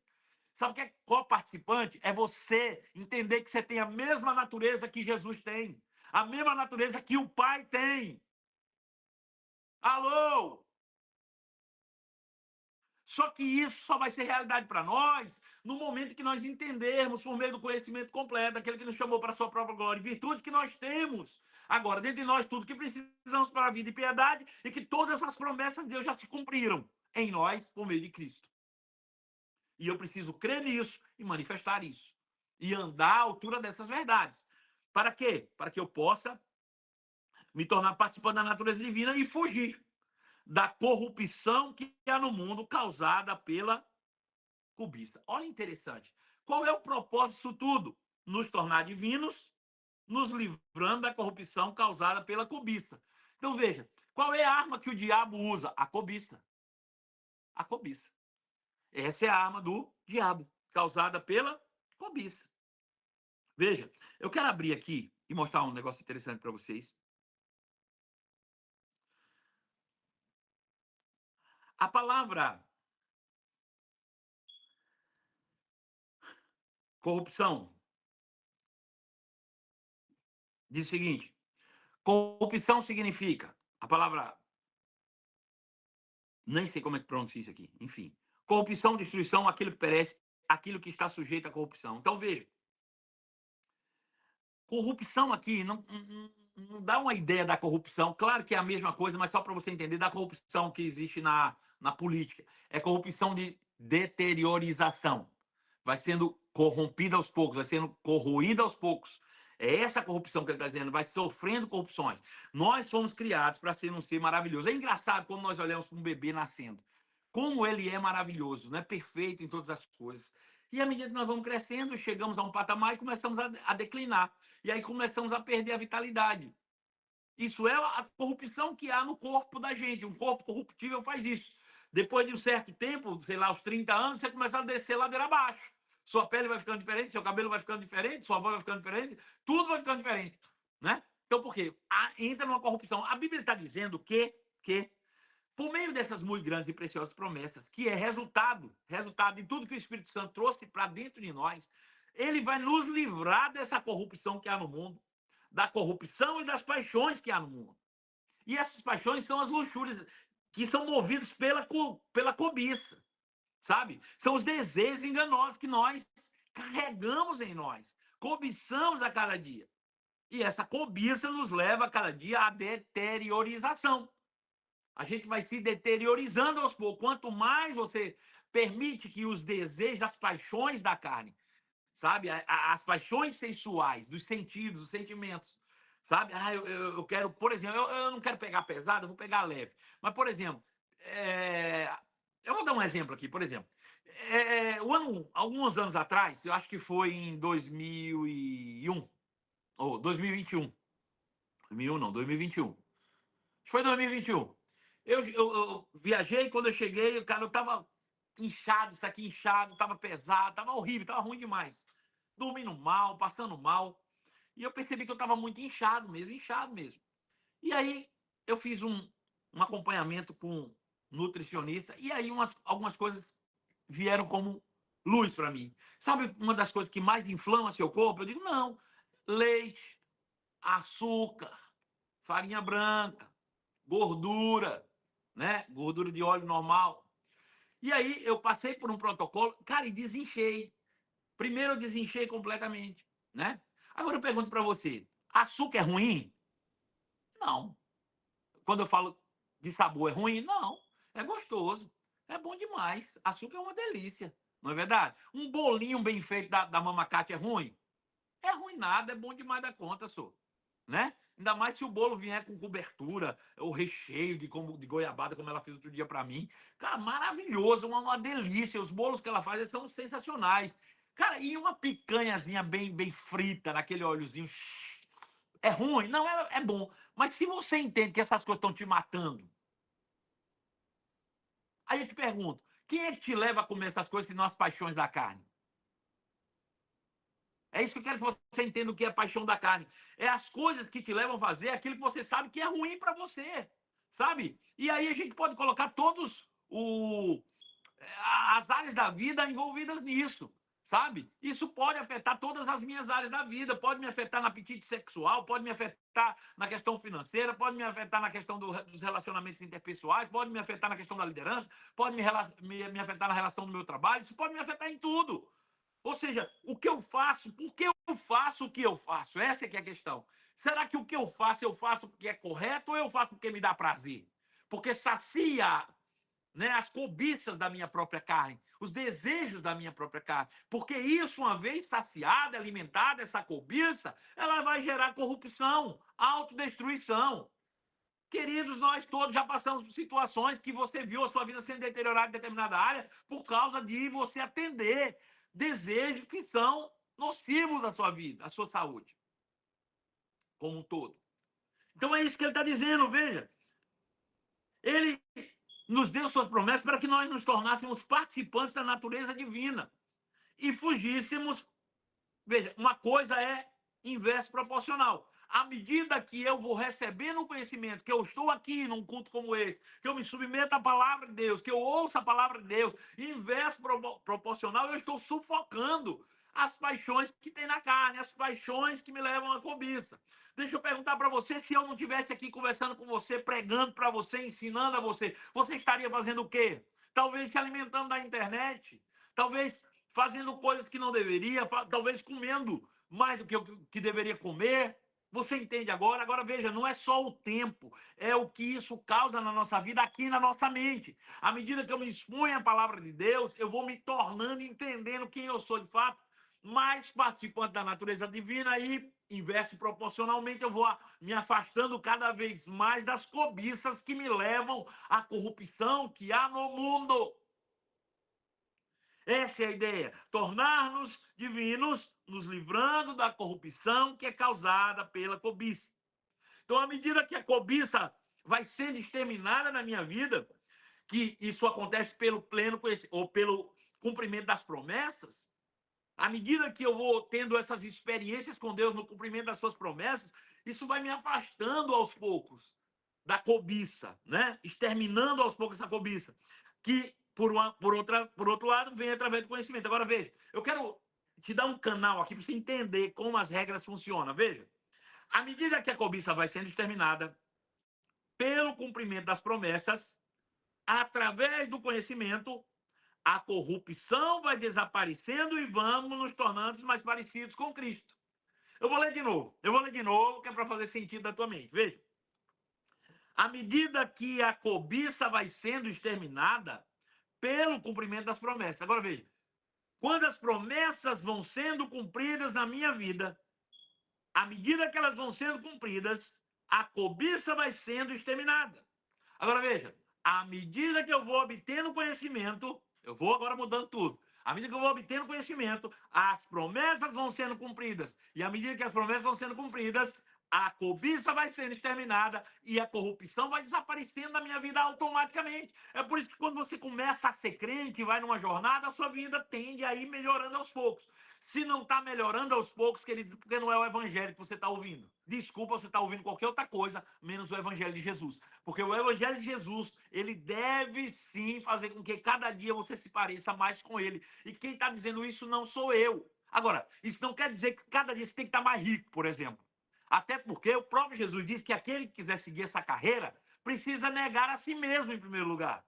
Sabe o que é co-participante? É você entender que você tem a mesma natureza que Jesus tem. A mesma natureza que o Pai tem. Alô? Só que isso só vai ser realidade para nós no momento que nós entendermos, por meio do conhecimento completo, daquele que nos chamou para a sua própria glória e virtude que nós temos. Agora, dentro de nós, tudo que precisamos para a vida e piedade, e que todas as promessas de Deus já se cumpriram em nós, por meio de Cristo. E eu preciso crer nisso e manifestar isso. E andar à altura dessas verdades. Para quê? Para que eu possa me tornar participante da natureza divina e fugir da corrupção que há no mundo causada pela cobiça. Olha interessante. Qual é o propósito disso tudo? Nos tornar divinos, nos livrando da corrupção causada pela cobiça. Então veja, qual é a arma que o diabo usa? A cobiça. A cobiça. Essa é a arma do diabo, causada pela cobiça. Veja, eu quero abrir aqui e mostrar um negócio interessante para vocês. A palavra corrupção diz o seguinte: corrupção significa, a palavra, nem sei como é que pronuncia isso aqui, enfim. Corrupção, destruição, aquilo que perece, aquilo que está sujeito à corrupção. Então, veja, corrupção aqui não dá uma ideia da corrupção. Claro que é a mesma coisa, mas só para você entender da corrupção que existe na política. É corrupção de deteriorização. Vai sendo corrompida aos poucos, vai sendo corroída aos poucos. É essa corrupção que ele está dizendo, vai sofrendo corrupções. Nós somos criados para ser um ser maravilhoso. É engraçado quando nós olhamos para um bebê nascendo. Como ele é maravilhoso, né? Perfeito em todas as coisas. E à medida que nós vamos crescendo, chegamos a um patamar e começamos a declinar. E aí começamos a perder a vitalidade. Isso é a corrupção que há no corpo da gente. Um corpo corruptível faz isso. Depois de um certo tempo, sei lá, aos 30 anos, você começa a descer ladeira abaixo. Sua pele vai ficando diferente, seu cabelo vai ficando diferente, sua voz vai ficando diferente, tudo vai ficando diferente. Né? Então, por quê? Entra numa corrupção. A Bíblia está dizendo que por meio dessas muito grandes e preciosas promessas, que é resultado de tudo que o Espírito Santo trouxe para dentro de nós, ele vai nos livrar dessa corrupção que há no mundo, da corrupção e das paixões que há no mundo. E essas paixões são as luxúrias que são movidos pela cobiça, sabe? São os desejos enganosos que nós carregamos em nós, cobiçamos a cada dia. E essa cobiça nos leva a cada dia à deteriorização. A gente vai se deteriorizando aos poucos. Quanto mais você permite que os desejos, as paixões da carne, sabe? As paixões sensuais, dos sentidos, dos sentimentos, sabe? Eu quero, por exemplo, eu não quero pegar pesado, eu vou pegar leve. Mas, por exemplo, eu vou dar um exemplo aqui, por exemplo. Alguns anos atrás, eu acho que foi em 2001, ou 2021. 2001 não, 2021. Acho que foi 2021. Eu viajei, quando eu cheguei, cara, eu tava inchado, isso aqui inchado, tava pesado, tava horrível, tava ruim demais. Dormindo mal, passando mal. E eu percebi que eu tava muito inchado mesmo, inchado mesmo. E aí eu fiz um acompanhamento com um nutricionista, e aí algumas coisas vieram como luz para mim. Sabe uma das coisas que mais inflama seu corpo? Eu digo, não, leite, açúcar, farinha branca, gordura, né? Gordura de óleo normal. E aí eu passei por um protocolo, cara, e desinchei. Primeiro eu desinchei completamente, né? Agora eu pergunto para você, açúcar é ruim? Não. Quando eu falo de sabor é ruim? Não. É gostoso. É bom demais. Açúcar é uma delícia, não é verdade? Um bolinho bem feito da Mama Cátia é ruim? É ruim nada, é bom demais da conta, só. Né? Ainda mais se o bolo vier com cobertura, o recheio de goiabada, como ela fez outro dia para mim. Cara, maravilhoso, uma delícia. Os bolos que ela faz são sensacionais. Cara, e uma picanhazinha bem frita, naquele óleozinho. É ruim? Não, é bom. Mas se você entende que essas coisas estão te matando, aí eu te pergunto, quem é que te leva a comer essas coisas que não as paixões da carne? É isso que eu quero que você entenda o que é paixão da carne. É as coisas que te levam a fazer aquilo que você sabe que é ruim para você, sabe? E aí a gente pode colocar todos as áreas da vida envolvidas nisso, sabe? Isso pode afetar todas as minhas áreas da vida, pode me afetar no apetite sexual, pode me afetar na questão financeira, pode me afetar na questão dos relacionamentos interpessoais, pode me afetar na questão da liderança, pode me afetar na relação do meu trabalho, isso pode me afetar em tudo. Ou seja, o que eu faço, por que eu faço o que eu faço? Essa é que é a questão. Será que o que eu faço porque é correto ou eu faço porque me dá prazer? Porque sacia, né, as cobiças da minha própria carne, os desejos da minha própria carne. Porque isso, uma vez saciada, alimentada, essa cobiça, ela vai gerar corrupção, autodestruição. Queridos, nós todos já passamos por situações que você viu a sua vida sendo deteriorada em determinada área por causa de você atender desejos que são nocivos à sua vida, à sua saúde, como um todo. Então é isso que ele está dizendo, veja. Ele nos deu suas promessas para que nós nos tornássemos participantes da natureza divina e fugíssemos. Veja, uma coisa é inverso proporcional. À medida que eu vou recebendo o conhecimento, que eu estou aqui num culto como esse, que eu me submeto à palavra de Deus, que eu ouço a palavra de Deus, inverso proporcional, eu estou sufocando as paixões que tem na carne, as paixões que me levam à cobiça. Deixa eu perguntar para você, se eu não estivesse aqui conversando com você, pregando para você, ensinando a você, você estaria fazendo o quê? Talvez se alimentando da internet, talvez fazendo coisas que não deveria, talvez comendo mais do que o que deveria comer. Você entende agora? Agora veja, não é só o tempo, é o que isso causa na nossa vida, aqui na nossa mente. À medida que eu me exponho à palavra de Deus, eu vou me tornando, entendendo quem eu sou de fato, mais participante da natureza divina e, inverso proporcionalmente, eu vou me afastando cada vez mais das cobiças que me levam à corrupção que há no mundo. Essa é a ideia, tornar-nos divinos, nos livrando da corrupção que é causada pela cobiça. Então, à medida que a cobiça vai sendo exterminada na minha vida, que isso acontece pelo pleno ou pelo cumprimento das promessas, à medida que eu vou tendo essas experiências com Deus no cumprimento das suas promessas, isso vai me afastando aos poucos da cobiça, né? Exterminando aos poucos essa cobiça, que por outro lado vem através do conhecimento. Agora veja, eu quero te dar um canal aqui para você entender como as regras funcionam. Veja, à medida que a cobiça vai sendo exterminada pelo cumprimento das promessas, através do conhecimento, a corrupção vai desaparecendo e vamos nos tornando mais parecidos com Cristo. Eu vou ler de novo, que é para fazer sentido da tua mente. Veja. À medida que a cobiça vai sendo exterminada pelo cumprimento das promessas. Agora veja, quando as promessas vão sendo cumpridas na minha vida, à medida que elas vão sendo cumpridas, a cobiça vai sendo exterminada. Agora veja, à medida que eu vou obtendo conhecimento, eu vou agora mudando tudo. À medida que eu vou obtendo conhecimento, as promessas vão sendo cumpridas. E à medida que as promessas vão sendo cumpridas, a cobiça vai sendo exterminada e a corrupção vai desaparecendo da minha vida automaticamente. É por isso que quando você começa a ser crente, vai numa jornada, a sua vida tende a ir melhorando aos poucos. Se não está melhorando aos poucos, queridos, porque não é o evangelho que você está ouvindo. Desculpa, você está ouvindo qualquer outra coisa, menos o evangelho de Jesus. Porque o evangelho de Jesus, ele deve sim fazer com que cada dia você se pareça mais com ele. E quem está dizendo isso não sou eu. Agora, isso não quer dizer que cada dia você tem que estar mais rico, por exemplo. Até porque o próprio Jesus disse que aquele que quiser seguir essa carreira precisa negar a si mesmo em primeiro lugar.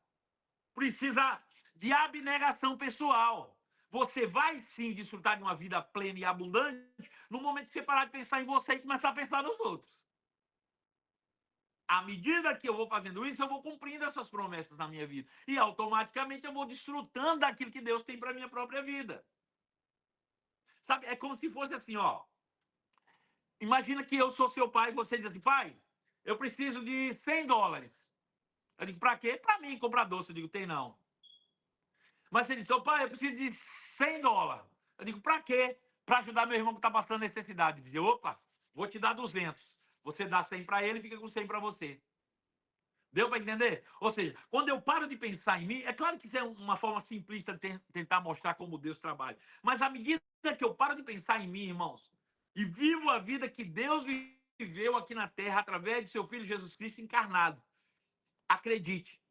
Precisa de abnegação pessoal. Você vai sim desfrutar de uma vida plena e abundante no momento que você parar de pensar em você e começar a pensar nos outros. À medida que eu vou fazendo isso, eu vou cumprindo essas promessas na minha vida. E automaticamente eu vou desfrutando daquilo que Deus tem para a minha própria vida. Sabe, é como se fosse assim, ó. Imagina que eu sou seu pai e você diz assim, pai, eu preciso de $100. Eu digo, para quê? Para mim comprar doce. Eu digo, tem não. Mas você diz, seu pai, eu preciso de $100. Eu digo, para quê? Para ajudar meu irmão que está passando necessidade. Dizer, opa, vou te dar 200. Você dá 100 para ele e fica com 100 para você. Deu para entender? Ou seja, quando eu paro de pensar em mim, é claro que isso é uma forma simplista de tentar mostrar como Deus trabalha. Mas à medida que eu paro de pensar em mim, irmãos, e vivo a vida que Deus viveu aqui na terra através de seu Filho Jesus Cristo encarnado, acredite,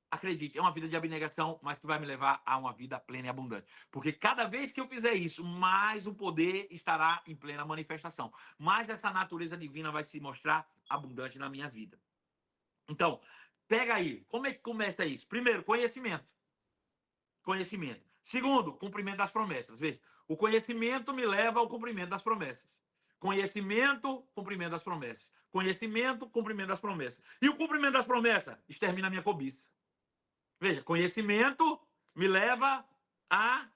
acredite, é uma vida de abnegação, mas que vai me levar a uma vida plena e abundante. Porque cada vez que eu fizer isso, mais o poder estará em plena manifestação. Mais essa natureza divina vai se mostrar abundante na minha vida. Então, pega aí. Como é que começa isso? Primeiro, conhecimento. Conhecimento. Segundo, cumprimento das promessas. Veja, o conhecimento me leva ao cumprimento das promessas. Conhecimento, cumprimento das promessas. Conhecimento, cumprimento das promessas. E o cumprimento das promessas extermina a minha cobiça. Veja, conhecimento me leva a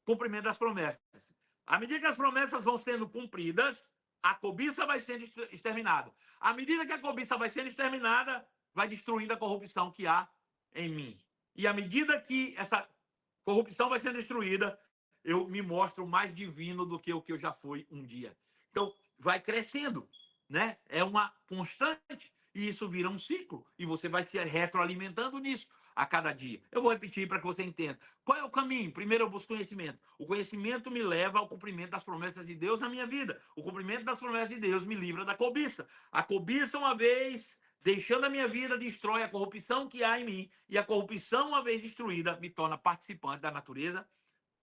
cumprimento das promessas. À medida que as promessas vão sendo cumpridas, a cobiça vai sendo exterminada. À medida que a cobiça vai sendo exterminada, vai destruindo a corrupção que há em mim. E à medida que essa corrupção vai sendo destruída, eu me mostro mais divino do que o que eu já fui um dia. Então, vai crescendo, né? É uma constante. E isso vira um ciclo. E você vai se retroalimentando nisso a cada dia. Eu vou repetir para que você entenda. Qual é o caminho? Primeiro eu busco conhecimento. O conhecimento me leva ao cumprimento das promessas de Deus na minha vida. O cumprimento das promessas de Deus me livra da cobiça. A cobiça, uma vez deixando a minha vida, destrói a corrupção que há em mim. E a corrupção, uma vez destruída, me torna participante da natureza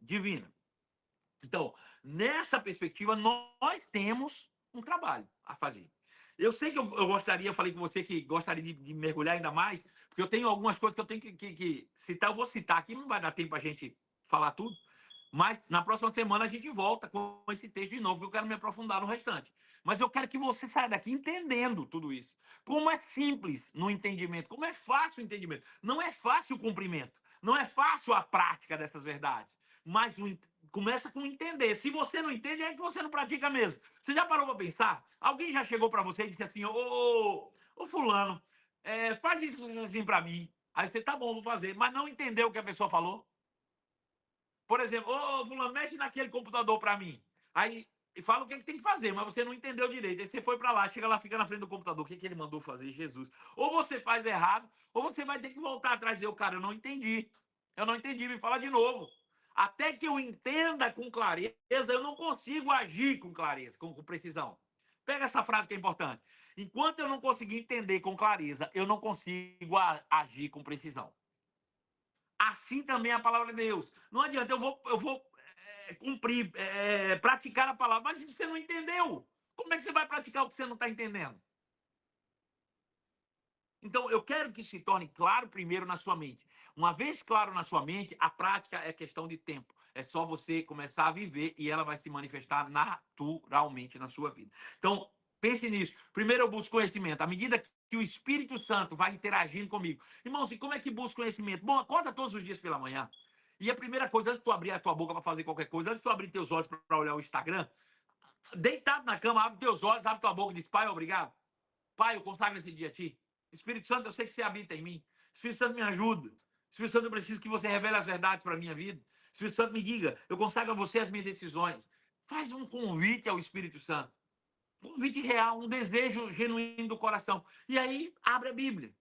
divina. Então, nessa perspectiva, nós temos um trabalho a fazer. Eu sei que eu gostaria, eu falei com você que gostaria de mergulhar ainda mais, porque eu tenho algumas coisas que eu tenho que citar. Eu vou citar aqui, não vai dar tempo para a gente falar tudo, mas na próxima semana a gente volta com esse texto de novo, que eu quero me aprofundar no restante. Mas eu quero que você saia daqui entendendo tudo isso. Como é simples no entendimento, como é fácil o entendimento. Não é fácil o cumprimento, não é fácil a prática dessas verdades, mas começa com entender. Se você não entende, é que você não pratica mesmo. Você já parou para pensar? Alguém já chegou para você e disse assim, ô fulano, faz isso assim para mim. Aí você, tá bom, vou fazer. Mas não entendeu o que a pessoa falou? Por exemplo, ô fulano, mexe naquele computador para mim. Aí fala o que, é que tem que fazer, mas você não entendeu direito. Aí você foi para lá, chega lá, fica na frente do computador. O que, é que ele mandou fazer, Jesus? Ou você faz errado, ou você vai ter que voltar atrás e dizer, cara, eu não entendi. Eu não entendi, me fala de novo. Até que eu entenda com clareza, eu não consigo agir com clareza, com precisão. Pega essa frase que é importante. Enquanto eu não conseguir entender com clareza, eu não consigo agir com precisão. Assim também é a palavra de Deus. Não adianta, eu vou cumprir, praticar a palavra, mas se você não entendeu, como é que você vai praticar o que você não está entendendo? Então, eu quero que se torne claro primeiro na sua mente. Uma vez claro na sua mente, a prática é questão de tempo. É só você começar a viver e ela vai se manifestar naturalmente na sua vida. Então, pense nisso. Primeiro eu busco conhecimento. À medida que o Espírito Santo vai interagindo comigo. Irmãos, e como é que busca conhecimento? Bom, acorda todos os dias pela manhã. E a primeira coisa, antes de tu abrir a tua boca para fazer qualquer coisa, antes de tu abrir teus olhos para olhar o Instagram, deitado na cama, abre teus olhos, abre tua boca e diz, Pai, obrigado. Pai, eu consagro esse dia a ti. Espírito Santo, eu sei que você habita em mim. Espírito Santo, me ajuda. Espírito Santo, eu preciso que você revele as verdades para a minha vida. Espírito Santo, me diga, eu consagro a você as minhas decisões. Faz um convite ao Espírito Santo. Um convite real, um desejo genuíno do coração. E aí, abre a Bíblia.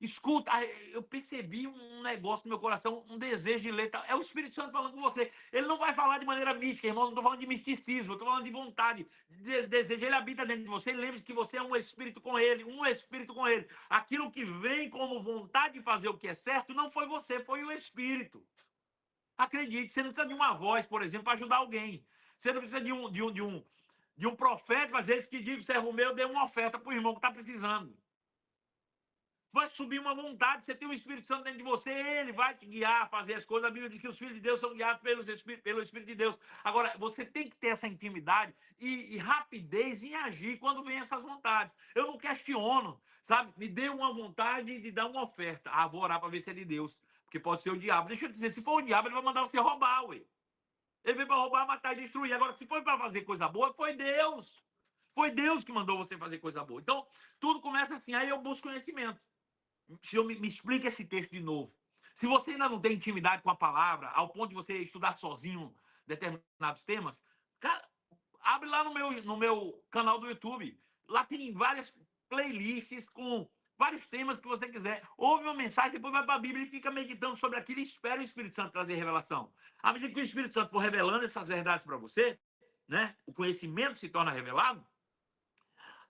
Escuta, eu percebi um negócio no meu coração, um desejo de ler. É o Espírito Santo falando com você. Ele não vai falar de maneira mística, irmão. Não estou falando de misticismo, eu estou falando de vontade, de desejo. Ele habita dentro de você. Lembre-se que você é um espírito com ele, um espírito com ele. Aquilo que vem como vontade de fazer o que é certo não foi você, foi o Espírito. Acredite, você não precisa de uma voz, por exemplo, para ajudar alguém. Você não precisa de um profeta, às vezes, que diga, servo meu, dê uma oferta para o irmão que está precisando. Vai subir uma vontade, você tem o Espírito Santo dentro de você, ele vai te guiar a fazer as coisas. A Bíblia diz que os filhos de Deus são guiados pelo Espírito de Deus. Agora, você tem que ter essa intimidade e rapidez em agir quando vem essas vontades. Eu não questiono, sabe? Me dê uma vontade de dar uma oferta. Ah, vou orar para ver se é de Deus, porque pode ser o diabo. Deixa eu dizer, se for o diabo, ele vai mandar você roubar, ué. Ele veio para roubar, matar e destruir. Agora, se foi para fazer coisa boa, foi Deus. Foi Deus que mandou você fazer coisa boa. Então, tudo começa assim. Aí eu busco conhecimento. Se eu me explica esse texto de novo. Se você ainda não tem intimidade com a palavra, ao ponto de você estudar sozinho determinados temas, cara, abre lá no meu canal do YouTube. Lá tem várias playlists com vários temas que você quiser. Ouve uma mensagem, depois vai para a Bíblia e fica meditando sobre aquilo e espera o Espírito Santo trazer revelação. À medida que o Espírito Santo for revelando essas verdades para você, né, o conhecimento se torna revelado,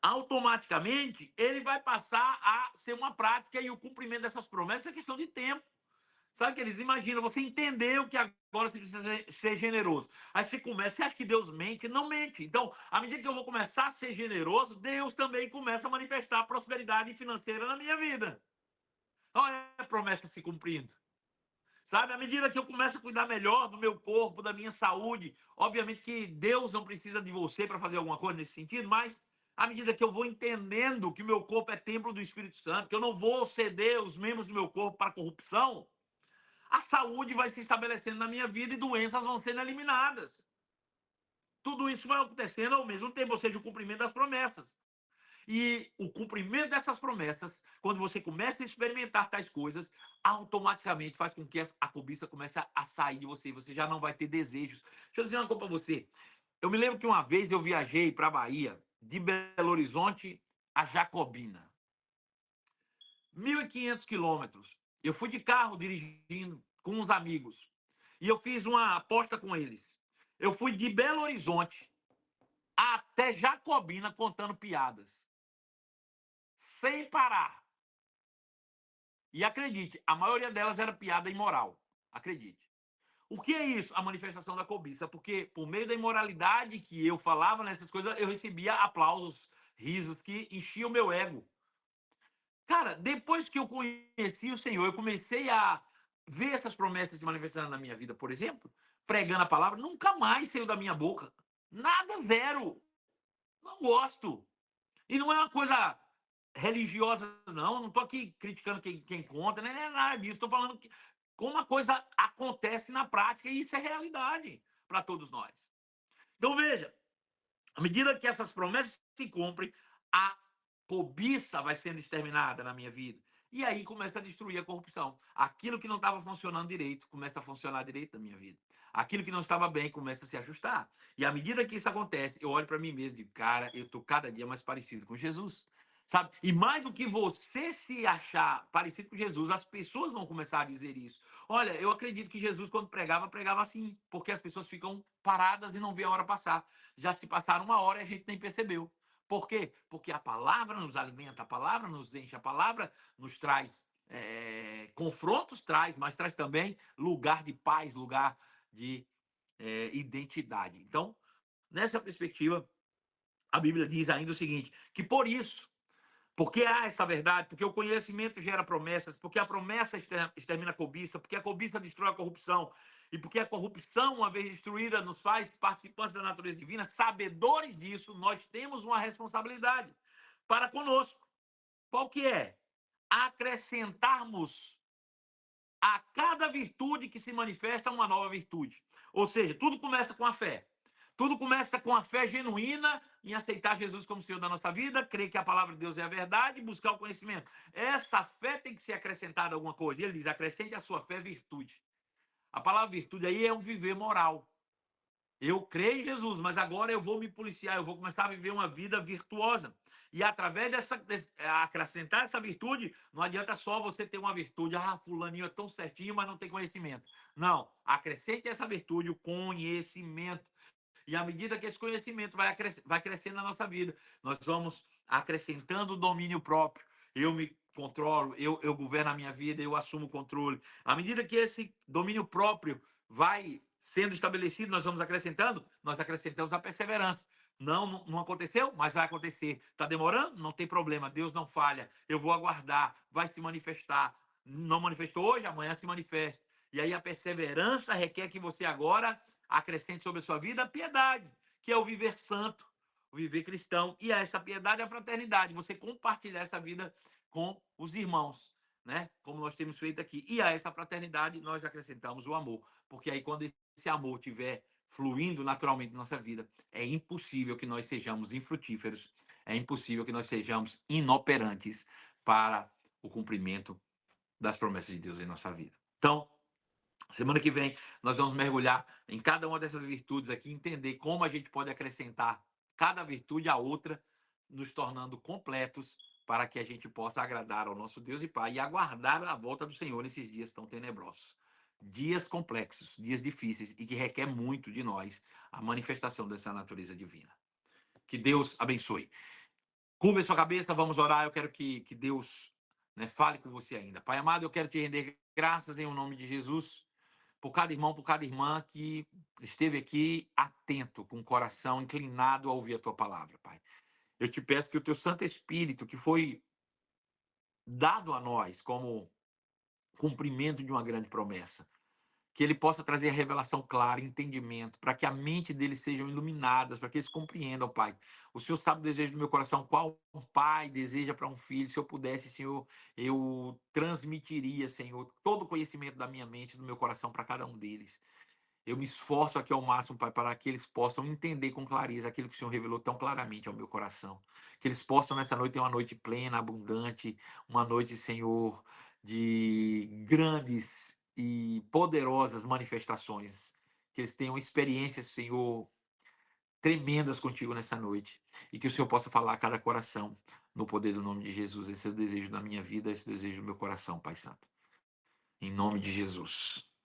automaticamente ele vai passar a ser uma prática e o cumprimento dessas promessas é questão de tempo. Sabe que eles imaginam, você entendeu que agora você precisa ser generoso. Aí você começa, você acha que Deus mente? Não mente. Então, à medida que eu vou começar a ser generoso, Deus também começa a manifestar prosperidade financeira na minha vida. Olha a promessa se cumprindo. Sabe, à medida que eu começo a cuidar melhor do meu corpo, da minha saúde, obviamente que Deus não precisa de você para fazer alguma coisa nesse sentido, mas à medida que eu vou entendendo que o meu corpo é templo do Espírito Santo, que eu não vou ceder os membros do meu corpo para a corrupção, a saúde vai se estabelecendo na minha vida e doenças vão sendo eliminadas. Tudo isso vai acontecendo ao mesmo tempo, ou seja, o cumprimento das promessas. E o cumprimento dessas promessas, quando você começa a experimentar tais coisas, automaticamente faz com que a cobiça comece a sair de você. Você já não vai ter desejos. Deixa eu dizer uma coisa para você. Eu me lembro que uma vez eu viajei para a Bahia, de Belo Horizonte a Jacobina. 1.500 quilômetros. Eu fui de carro dirigindo com uns amigos. E eu fiz uma aposta com eles. Eu fui de Belo Horizonte até Jacobina contando piadas. Sem parar. E acredite, a maioria delas era piada imoral. Acredite. O que é isso? A manifestação da cobiça. Porque por meio da imoralidade que eu falava nessas coisas, eu recebia aplausos, risos que enchiam o meu ego. Cara, depois que eu conheci o Senhor, eu comecei a ver essas promessas se manifestando na minha vida, por exemplo, pregando a palavra, nunca mais saiu da minha boca. Nada, zero. Não gosto. E não é uma coisa religiosa, não. Não estou aqui criticando quem conta, nem é nada disso. Estou falando que como a coisa acontece na prática, e isso é realidade para todos nós. Então, veja, à medida que essas promessas se cumprem, a cobiça vai sendo exterminada na minha vida. E aí começa a destruir a corrupção. Aquilo que não estava funcionando direito começa a funcionar direito na minha vida. Aquilo que não estava bem começa a se ajustar. E à medida que isso acontece, eu olho para mim mesmo e digo, cara, eu estou cada dia mais parecido com Jesus. Sabe? E mais do que você se achar parecido com Jesus, as pessoas vão começar a dizer isso. Olha, eu acredito que Jesus, quando pregava, pregava assim, porque as pessoas ficam paradas e não vê a hora passar. Já se passaram uma hora e a gente nem percebeu. Por quê? Porque a palavra nos alimenta, a palavra nos enche, a palavra nos traz confrontos, mas traz também lugar de paz, lugar de identidade. Então, nessa perspectiva, a Bíblia diz ainda o seguinte, que por isso, porque há essa verdade, porque o conhecimento gera promessas, porque a promessa extermina a cobiça, porque a cobiça destrói a corrupção, e porque a corrupção, uma vez destruída, nos faz participantes da natureza divina, sabedores disso, nós temos uma responsabilidade para conosco. Qual que é? Acrescentarmos a cada virtude que se manifesta uma nova virtude. Ou seja, tudo começa com a fé. Tudo começa com a fé genuína em aceitar Jesus como Senhor da nossa vida, crer que a palavra de Deus é a verdade e buscar o conhecimento. Essa fé tem que ser acrescentada a alguma coisa. E ele diz, acrescente a sua fé virtude. A palavra virtude aí é um viver moral. Eu creio em Jesus, mas agora eu vou me policiar, eu vou começar a viver uma vida virtuosa. E através acrescentar essa virtude, não adianta só você ter uma virtude, fulaninho é tão certinho, mas não tem conhecimento. Não, acrescente essa virtude, o conhecimento. E à medida que esse conhecimento vai crescendo na nossa vida, nós vamos acrescentando o domínio próprio. Eu me controlo, eu governo a minha vida, eu assumo o controle. À medida que esse domínio próprio vai sendo estabelecido, nós acrescentamos a perseverança. Não aconteceu, mas vai acontecer. Está demorando? Não tem problema. Deus não falha. Eu vou aguardar. Vai se manifestar. Não manifestou hoje, amanhã se manifesta. E aí a perseverança requer que você agora acrescente sobre a sua vida a piedade, que é o viver santo, o viver cristão. E essa piedade é a fraternidade, você compartilhar essa vida com os irmãos, né? Como nós temos feito aqui. E a essa fraternidade nós acrescentamos o amor, porque aí quando esse amor tiver fluindo naturalmente na nossa vida, é impossível que nós sejamos infrutíferos, é impossível que nós sejamos inoperantes para o cumprimento das promessas de Deus em nossa vida. Então, semana que vem, nós vamos mergulhar em cada uma dessas virtudes aqui, entender como a gente pode acrescentar cada virtude à outra, nos tornando completos para que a gente possa agradar ao nosso Deus e Pai e aguardar a volta do Senhor nesses dias tão tenebrosos. Dias complexos, dias difíceis e que requer muito de nós a manifestação dessa natureza divina. Que Deus abençoe. Curva sua cabeça, vamos orar. Eu quero que Deus, né, fale com você ainda. Pai amado, eu quero te render graças em o nome de Jesus por cada irmão, por cada irmã que esteve aqui atento, com o coração inclinado a ouvir a tua palavra, Pai. Eu te peço que o teu Santo Espírito, que foi dado a nós como cumprimento de uma grande promessa, que ele possa trazer a revelação clara, entendimento, para que a mente deles sejam iluminadas, para que eles compreendam, Pai. O Senhor sabe o desejo do meu coração, qual um pai deseja para um filho. Se eu pudesse, Senhor, eu transmitiria, Senhor, todo o conhecimento da minha mente, do meu coração para cada um deles. Eu me esforço aqui ao máximo, Pai, para que eles possam entender com clareza aquilo que o Senhor revelou tão claramente ao meu coração. Que eles possam, nessa noite, ter uma noite plena, abundante, uma noite, Senhor, de grandes e poderosas manifestações. Que eles tenham experiências, Senhor, tremendas contigo nessa noite. E que o Senhor possa falar a cada coração. no poder do nome de Jesus. Esse é o desejo da minha vida, esse é o desejo do meu coração, Pai Santo. Em nome de Jesus.